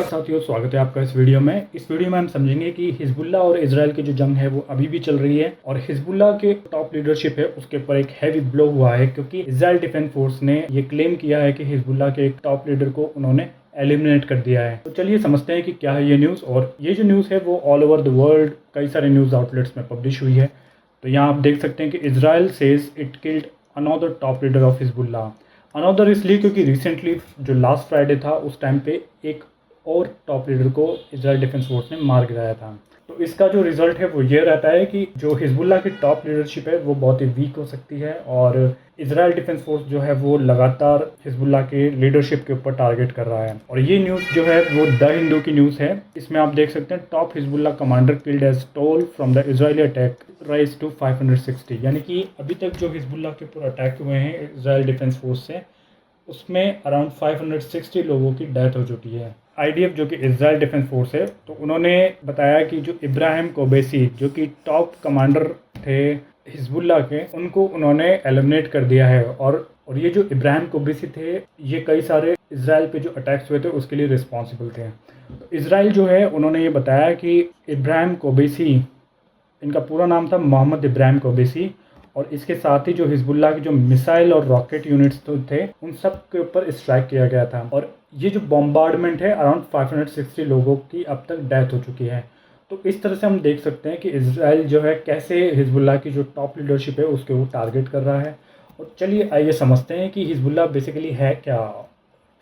नमस्कार साथियों, स्वागत है आपका इस वीडियो में। इस वीडियो में हम समझेंगे कि हिजबुल्ला और इजराइल की जो जंग है वो अभी भी चल रही है और हिजबुल्ला के टॉप लीडरशिप है उसके ऊपर एक हैवी ब्लो हुआ है, क्योंकि इजराइल डिफेंस फोर्स ने ये क्लेम किया है कि हिजबुल्ला के एक टॉप लीडर को उन्होंने एलिमिनेट कर दिया है। तो चलिए समझते हैं कि क्या है ये न्यूज़। और ये जो न्यूज़ है वो ऑल ओवर द वर्ल्ड कई सारे न्यूज़ आउटलेट्स में पब्लिश हुई है। तो यहाँ आप देख सकते हैं कि Israel says it killed another top leader of Hezbollah. Another इसलिए क्योंकि रिसेंटली जो लास्ट फ्राइडे था उस टाइम पे एक और टॉप लीडर को इजराइल डिफेंस फोर्स ने मार गिराया था। तो इसका जो रिजल्ट है वो ये रहता है कि जो हिजबुल्ला की टॉप लीडरशिप है वो बहुत ही वीक हो सकती है और इजराइल डिफेंस फोर्स जो है वो लगातार हिजबुल्ला के लीडरशिप के ऊपर टारगेट कर रहा है। और ये न्यूज़ जो है वो द हिंदू की न्यूज़ है। इसमें आप देख सकते हैं top Hezbollah commander killed as toll from the Israeli attack rise to 560। यानी कि अभी तक जो हिजबुल्ला के ऊपर अटैक हुए हैं इजराइल डिफेंस फोर्स से उसमें अराउंड 560 लोगों की डेथ हो चुकी है। आईडीएफ जो कि इजराइल डिफेंस फोर्स है, तो उन्होंने बताया कि जो इब्राहिम कोबेसी जो कि टॉप कमांडर थे हिजबुल्ला के, उनको उन्होंने एलिमिनेट कर दिया है। और ये जो इब्राहिम कोबेसी थे ये कई सारे इजराइल पे जो अटैक्स हुए थे उसके लिए रिस्पॉन्सिबल थे। तो इजराइल जो है उन्होंने ये बताया कि इब्राहिम कोबेसी, इनका पूरा नाम था मोहम्मद इब्राहिम कोबेसी, और इसके साथ ही जो हिजबुल्ला के जो मिसाइल और रॉकेट यूनिट्स तो थे उन सब के ऊपर स्ट्राइक किया गया था। और ये जो बॉम्बार्डमेंट है अराउंड 560 लोगों की अब तक डेथ हो चुकी है। तो इस तरह से हम देख सकते हैं कि इजराइल जो है कैसे हिजबुल्ला की जो टॉप लीडरशिप है उसके वो टारगेट कर रहा है। और चलिए आइए समझते हैं कि हिजबुल्ला बेसिकली है क्या।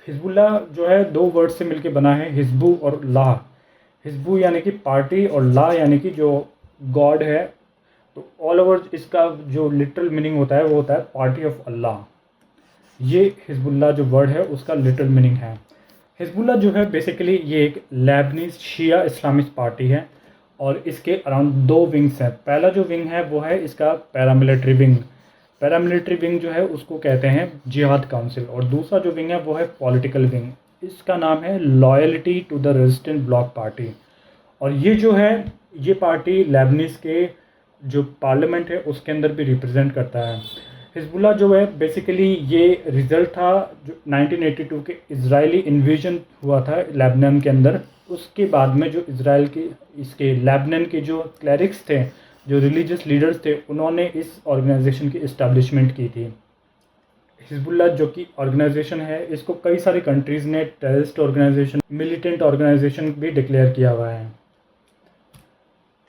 हिजबुल्ला जो है दो वर्ड से मिलकर बना है, हिजबू और ला। हिजबू यानी कि पार्टी और ला यानी कि जो गॉड है। तो ऑल ओवर इसका जो लिटरल मीनिंग होता है वो होता है पार्टी ऑफ अल्लाह। ये हिजबुल्ला जो वर्ड है उसका लिटरल मीनिंग है। हिजबुल्ला जो है बेसिकली ये एक लेबनीज शिया इस्लामिस्ट पार्टी है और इसके अराउंड दो विंग्स हैं। पहला जो विंग है वो है इसका पैरामिलिट्री विंग। पैरामिलिट्री विंग जो है उसको कहते हैं जिहाद काउंसिल। और दूसरा जो विंग है वो है पॉलिटिकल विंग। इसका नाम है loyalty to the resistant bloc party. और ये जो है ये पार्टी लेबनीज के जो पार्लियामेंट है उसके अंदर भी रिप्रेजेंट करता है। हिजबुल्ला जो है बेसिकली ये रिज़ल्ट था जो 1982 के इजरायली इन्वेजन हुआ था लेबनान के अंदर। उसके बाद में जो इजराइल के इसके लेबनान के जो क्लरिक्स थे, जो रिलीजियस लीडर्स थे, उन्होंने इस ऑर्गेनाइजेशन की इस्टेब्लिशमेंट की थी। हिजबुल्ला जो कि ऑर्गेनाइजेशन है इसको कई सारी कंट्रीज़ ने टेररिस्ट ऑर्गेनाइजेशन, मिलिटेंट ऑर्गेनाइजेशन भी डिक्लेयर किया हुआ है।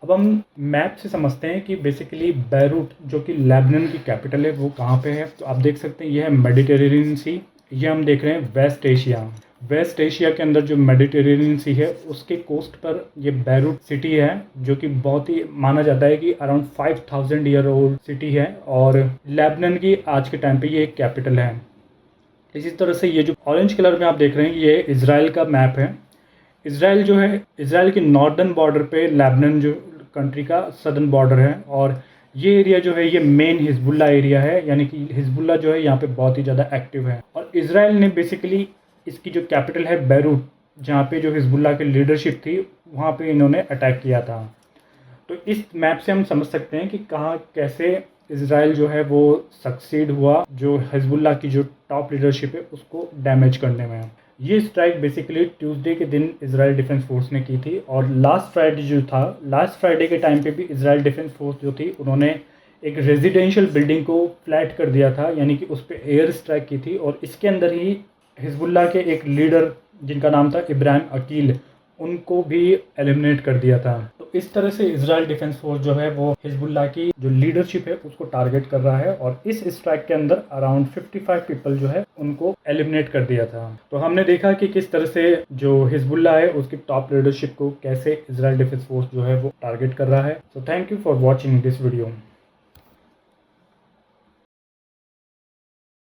अब हम मैप से समझते हैं कि बेसिकली बैरूट जो कि लेबनान की कैपिटल है वो कहाँ पे है। तो आप देख सकते हैं ये है मेडिटेरेनियन सी। ये हम देख रहे हैं वेस्ट एशिया। वेस्ट एशिया के अंदर जो मेडिटेरेनियन सी है उसके कोस्ट पर ये बैरूट सिटी है, जो कि बहुत ही माना जाता है कि अराउंड 5000 ईयर ओल्ड सिटी है और लेबनान की आज के टाइम पे ये एक कैपिटल है। इसी तरह से ये जो ऑरेंज कलर में आप देख रहे हैं ये इजराइल का मैप है। इजराइल जो है इजराइल के नॉर्दर्न बॉर्डर पे लेबनान जो कंट्री का सदर्न बॉर्डर है और ये एरिया जो है ये मेन हिजबुल्ला एरिया है। यानी कि हिजबुल्ला जो है यहाँ पे बहुत ही ज़्यादा एक्टिव है। और इजराइल ने बेसिकली इसकी जो कैपिटल है बैरूट, जहाँ पे जो हिजबुल्ला की लीडरशिप थी वहाँ पे इन्होंने अटैक किया था। तो इस मैप से हम समझ सकते हैं कि कहाँ कैसे इजराइल जो है वो सक्सीड हुआ जो हिजबुल्ला की जो टॉप लीडरशिप है उसको डैमेज करने में। ये स्ट्राइक बेसिकली ट्यूसडे के दिन इजराइल डिफेंस फोर्स ने की थी। और लास्ट फ्राइडे जो था, लास्ट फ्राइडे के टाइम पे भी इजराइल डिफेंस फोर्स जो थी उन्होंने एक रेजिडेंशियल बिल्डिंग को फ्लैट कर दिया था, यानी कि उस पर एयर स्ट्राइक की थी। और इसके अंदर ही हिजबुल्ला के एक लीडर जिनका नाम था इब्राहिम अकील, उनको भी एलिमिनेट कर दिया था। तो इस तरह से इजराइल डिफेंस फोर्स जो है वो हिजबुल्ला की जो लीडरशिप है उसको टारगेट कर रहा है। और इस स्ट्राइक के अंदर अराउंड 55 पीपल जो है उनको एलिमिनेट कर दिया था। तो हमने देखा कि किस तरह से जो हिजबुल्ला है उसकी टॉप लीडरशिप को कैसे इजराइल डिफेंस फोर्स जो है वो टारगेट कर रहा है। तो thank you for watching this video.